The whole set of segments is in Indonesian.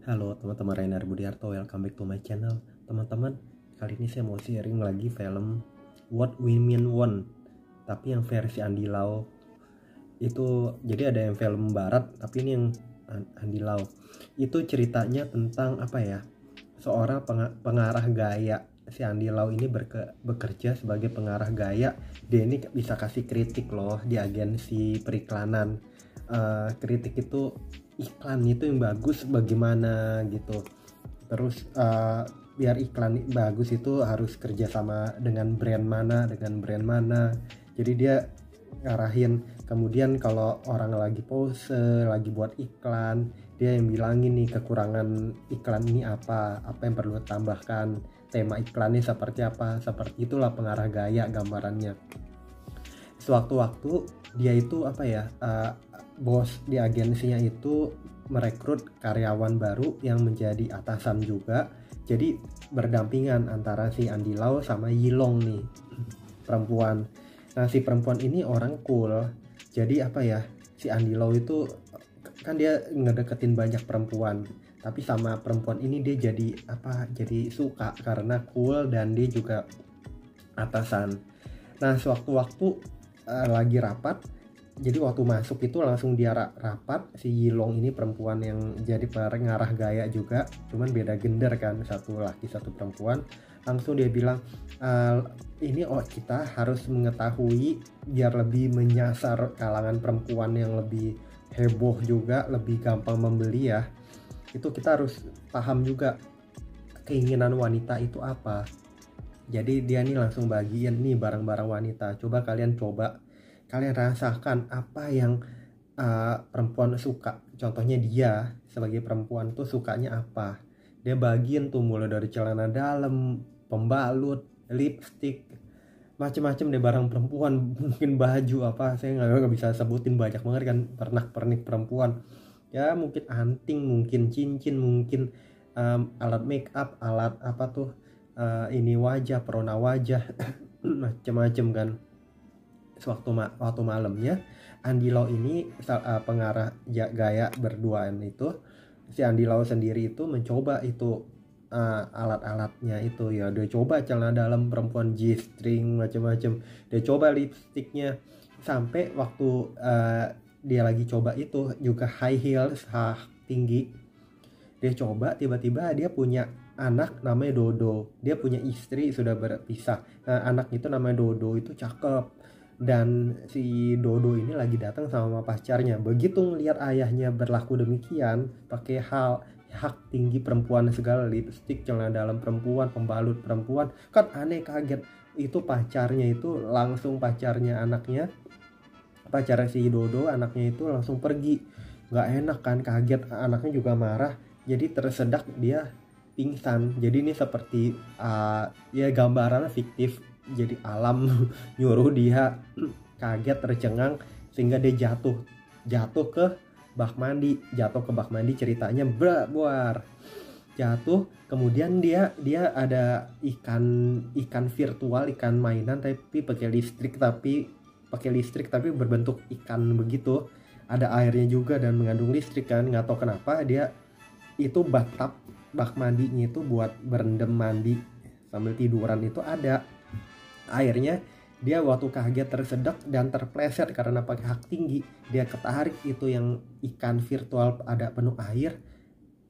Halo teman-teman, Renar Budiarto, welcome back to my channel. Teman-teman, kali ini saya mau sharing lagi film What Women Want, tapi yang versi Andy Lau. Itu jadi ada yang film barat, tapi ini yang Andy Lau. Itu ceritanya tentang apa ya, seorang pengarah gaya. Si Andy Lau ini bekerja sebagai pengarah gaya. Dia ini bisa kasih kritik loh di agensi periklanan. Kritik itu iklan itu yang bagus bagaimana gitu. Terus biar iklan bagus itu harus kerjasama dengan brand mana. Jadi dia ngarahin. Kemudian kalau orang lagi pose, lagi buat iklan, dia yang bilangin nih kekurangan iklan ini apa yang perlu tambahkan, tema iklannya seperti apa. Seperti itulah pengarah gaya gambarannya. Sewaktu-waktu dia itu bos di agensinya itu merekrut karyawan baru yang menjadi atasan juga. Jadi berdampingan antara si Andy Lau sama Yilong nih, perempuan. Nah, si perempuan ini orang cool. Jadi si Andy Lau itu kan dia ngedeketin banyak perempuan, tapi sama perempuan ini dia jadi suka karena cool dan dia juga atasan. Nah, sewaktu-waktu lagi rapat, jadi waktu masuk itu langsung dia rapat. Si Yilong ini perempuan yang jadi pengarah gaya juga, cuman beda gender kan, satu laki satu perempuan. Langsung dia bilang, kita harus mengetahui biar lebih menyasar kalangan perempuan yang lebih heboh juga, lebih gampang membeli ya. Itu kita harus paham juga keinginan wanita itu apa. Jadi dia nih langsung bagiin nih barang-barang wanita. Kalian rasakan apa yang perempuan suka. Contohnya dia sebagai perempuan tuh sukanya apa. Dia bagiin tuh mulai dari celana dalam, pembalut, lipstick, macem-macem deh barang perempuan. Mungkin baju apa, saya nggak bisa sebutin, banyak banget kan pernak-pernik perempuan. Ya mungkin anting, mungkin cincin, mungkin alat make up, alat apa tuh, ini wajah, perona wajah, macem-macem kan. Waktu malamnya Andy Lau ini pengarah gaya berduaan itu, si Andy Lau sendiri itu mencoba itu alat-alatnya itu ya. Dia coba celana dalam perempuan, G-string, macam-macam. Dia coba lipstiknya, sampai waktu dia lagi coba itu juga high heels tinggi. Dia coba, tiba-tiba dia punya anak namanya Dodo. Dia punya istri sudah berpisah. Nah, anak itu namanya Dodo, itu cakep. Dan si Dodo ini lagi datang sama pacarnya. Begitu ngelihat ayahnya berlaku demikian, pakai hak tinggi perempuan segala, lipstick, celana dalam perempuan, pembalut perempuan, kan aneh, kaget. Itu pacarnya itu langsung, pacar si Dodo, anaknya itu langsung pergi. Nggak enak kan, kaget, anaknya juga marah. Jadi tersedak, dia pingsan. Jadi ini seperti ya gambarannya fiktif, jadi alam nyuruh dia kaget, tercengang, sehingga dia jatuh ke bak mandi. Ceritanya buar jatuh. Kemudian dia ada ikan virtual, ikan mainan tapi pakai listrik tapi berbentuk ikan begitu. Ada airnya juga dan mengandung listrik kan. Nggak tahu kenapa dia itu bak mandinya itu buat berendam mandi sambil tiduran, itu ada airnya. Dia waktu kaget, tersedak dan terpleset karena pakai hak tinggi, dia ketarik itu yang ikan virtual ada penuh air,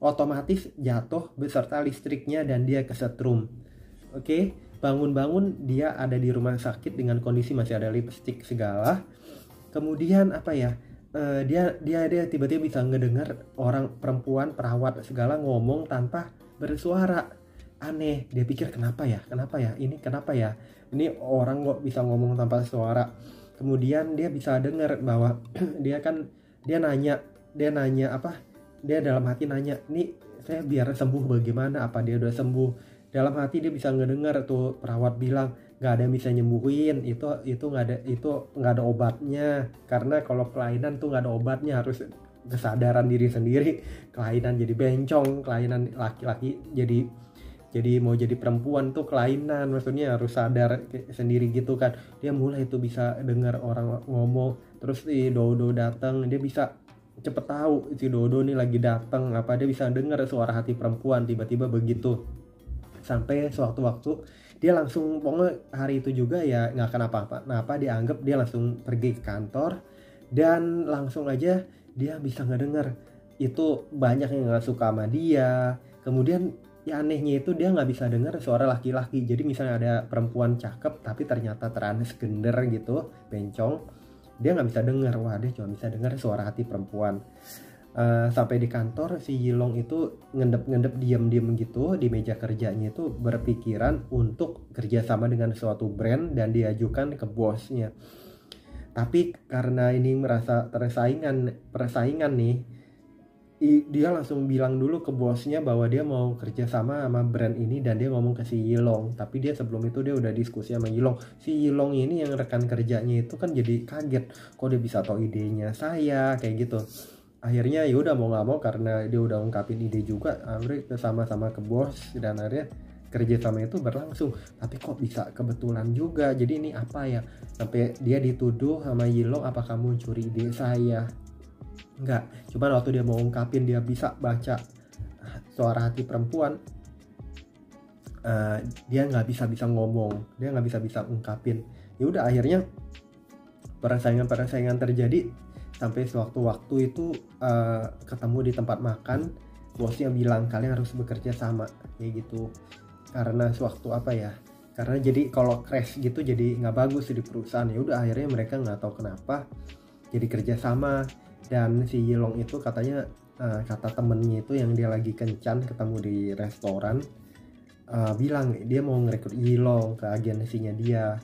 otomatis jatuh beserta listriknya dan dia kesetrum. Oke, bangun-bangun dia ada di rumah sakit dengan kondisi masih ada lipstick segala. Kemudian dia tiba-tiba bisa ngedengar orang perempuan perawat segala ngomong tanpa bersuara. Aneh, dia pikir kenapa ya ini orang kok bisa ngomong tanpa suara. Kemudian dia bisa dengar bahwa dia nanya dia dalam hati nanya, nih saya biar sembuh bagaimana, apa dia udah sembuh. Dalam hati dia bisa ngedengar tuh perawat bilang nggak ada yang bisa nyembuhin, itu nggak ada obatnya, karena kalau kelainan tuh nggak ada obatnya, harus kesadaran diri sendiri. Kelainan jadi bencong, kelainan laki-laki jadi mau jadi perempuan tuh kelainan, maksudnya harus sadar sendiri gitu kan. Dia mulai tuh bisa dengar orang ngomong. Terus si Dodo datang, dia bisa cepet tahu si Dodo nih lagi datang, apa dia bisa dengar suara hati perempuan tiba-tiba begitu. Sampai sewaktu-waktu dia langsung, pokoknya hari itu juga ya nggak kenapa-napa, dia anggap dia langsung pergi ke kantor dan langsung aja dia bisa ngedenger itu banyak yang nggak suka sama dia. Kemudian ya anehnya itu dia nggak bisa dengar suara laki-laki. Jadi misalnya ada perempuan cakep tapi ternyata transgender gitu, bencong, dia nggak bisa dengar. Wah, dia cuma bisa dengar suara hati perempuan. Sampai di kantor si Yilong itu ngendep diam-diam gitu di meja kerjanya, itu berpikiran untuk kerjasama dengan suatu brand dan diajukan ke bosnya. Tapi karena ini merasa persaingan nih, dia langsung bilang dulu ke bosnya bahwa dia mau kerjasama sama brand ini dan dia ngomong ke si Yilong. Tapi dia sebelum itu dia udah diskusi sama Yilong. Si Yilong ini yang rekan kerjanya itu kan jadi kaget, kok dia bisa tahu idenya saya kayak gitu. Akhirnya ya udah mau nggak mau karena dia udah ungkapin ide juga, akhirnya sama-sama ke bos dan akhirnya kerjasama itu berlangsung. Tapi kok bisa kebetulan juga, jadi ini apa ya, sampai dia dituduh sama Yilong, apa kamu curi ide saya? Enggak, cuman waktu dia mau ungkapin dia bisa baca suara hati perempuan, dia nggak bisa ngomong, dia nggak bisa ungkapin. Ya udah akhirnya persaingan terjadi sampai sewaktu-waktu itu ketemu di tempat makan, bosnya bilang kalian harus bekerja sama kayak gitu. Karena sewaktu apa ya? Karena jadi kalau crash gitu jadi nggak bagus di perusahaan. Ya udah akhirnya mereka nggak tahu kenapa jadi kerja sama. Dan si Yilong itu katanya kata temennya itu yang dia lagi kencan ketemu di restoran, bilang dia mau ngerekrut Yilong ke agensinya dia.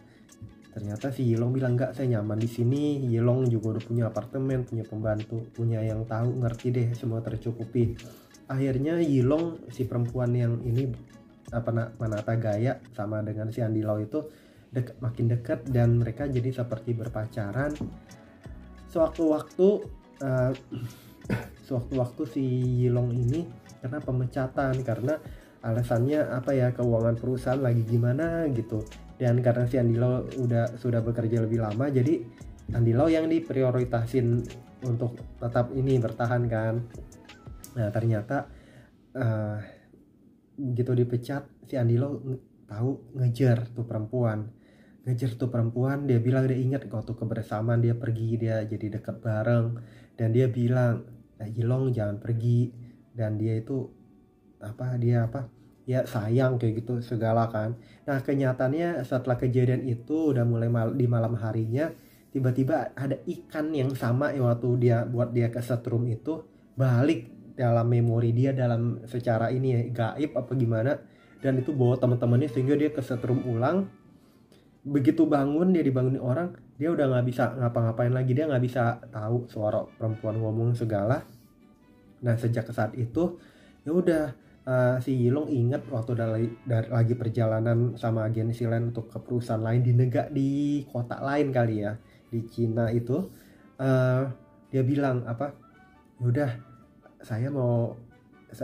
Ternyata si Yilong bilang enggak, saya nyaman di sini. Yilong juga udah punya apartemen, punya pembantu, punya yang tahu, ngerti deh, semua tercukupi. Akhirnya Yilong, si perempuan yang ini menata gaya sama dengan si Andy Lau itu makin dekat dan mereka jadi seperti berpacaran. Sewaktu-waktu si Yilong ini kena pemecatan karena alasannya apa ya, keuangan perusahaan lagi gimana gitu. Dan karena si Andy Lau sudah bekerja lebih lama, jadi Andy Lau yang diprioritasin untuk tetap ini bertahan kan. Nah ternyata gitu dipecat, si Andy Lau tahu ngejar tuh perempuan, dia bilang dia ingat waktu kebersamaan dia pergi, dia jadi dekat bareng, dan dia bilang Yilong jangan pergi, dan dia itu ya sayang kayak gitu segala kan. Nah kenyataannya setelah kejadian itu udah mulai di malam harinya, tiba-tiba ada ikan yang sama yang waktu dia buat dia kesetrum itu balik dalam memori dia, dalam secara ini ya gaib apa gimana, dan itu bawa teman-temannya sehingga dia kesetrum ulang. Begitu bangun, dia dibangunin orang, dia udah nggak bisa ngapa-ngapain lagi, dia nggak bisa tahu suara perempuan ngomong segala. Nah sejak saat itu ya udah, si Yilong ingat waktu lagi perjalanan sama agensi lain untuk ke perusahaan lain di kota lain kali ya, di Cina itu, dia bilang udah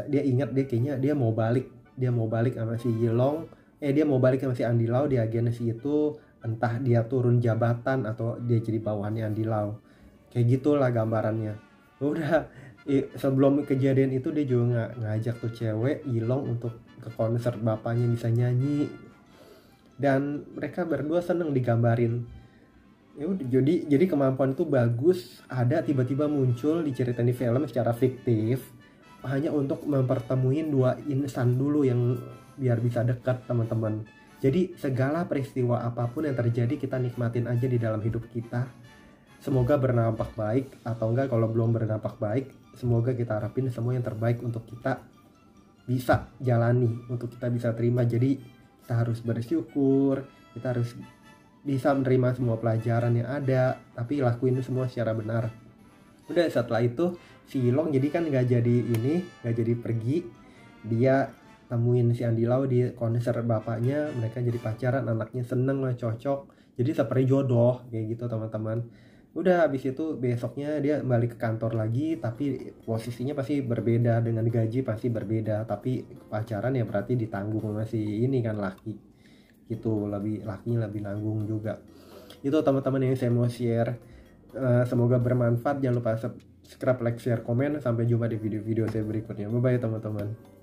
dia ingat dia mau balik sama si Yilong, dia mau balik sama si Andy Lau di agensi itu, entah dia turun jabatan atau dia jadi bawahannya Andy Lau, kayak gitulah gambarannya. Udah sebelum kejadian itu dia juga ngajak tuh cewek Yilong untuk ke konser bapaknya bisa nyanyi, dan mereka berdua seneng digambarin. Ya udah, jadi kemampuan itu bagus, ada tiba-tiba muncul diceritain di film secara fiktif hanya untuk mempertemuin dua insan dulu yang biar bisa dekat teman-teman. Jadi segala peristiwa apapun yang terjadi kita nikmatin aja di dalam hidup kita. Semoga berdampak baik, atau enggak kalau belum berdampak baik, semoga kita harapin semua yang terbaik untuk kita bisa jalani, untuk kita bisa terima. Jadi kita harus bersyukur, kita harus bisa menerima semua pelajaran yang ada, tapi lakuin semua secara benar. Udah setelah itu si Yilong jadi kan gak jadi pergi, dia temuin si Andy Lau di konser bapaknya, mereka jadi pacaran, anaknya seneng lah, cocok, jadi seperti jodoh kayak gitu teman-teman. Udah habis itu besoknya dia balik ke kantor lagi, tapi posisinya pasti berbeda, dengan gaji pasti berbeda, tapi pacaran ya berarti ditanggung masih ini kan laki gitu, lakinya lebih nanggung juga. Itu teman-teman yang saya mau share, semoga bermanfaat. Jangan lupa subscribe, like, share, komen. Sampai jumpa di video-video saya berikutnya. Bye bye teman-teman.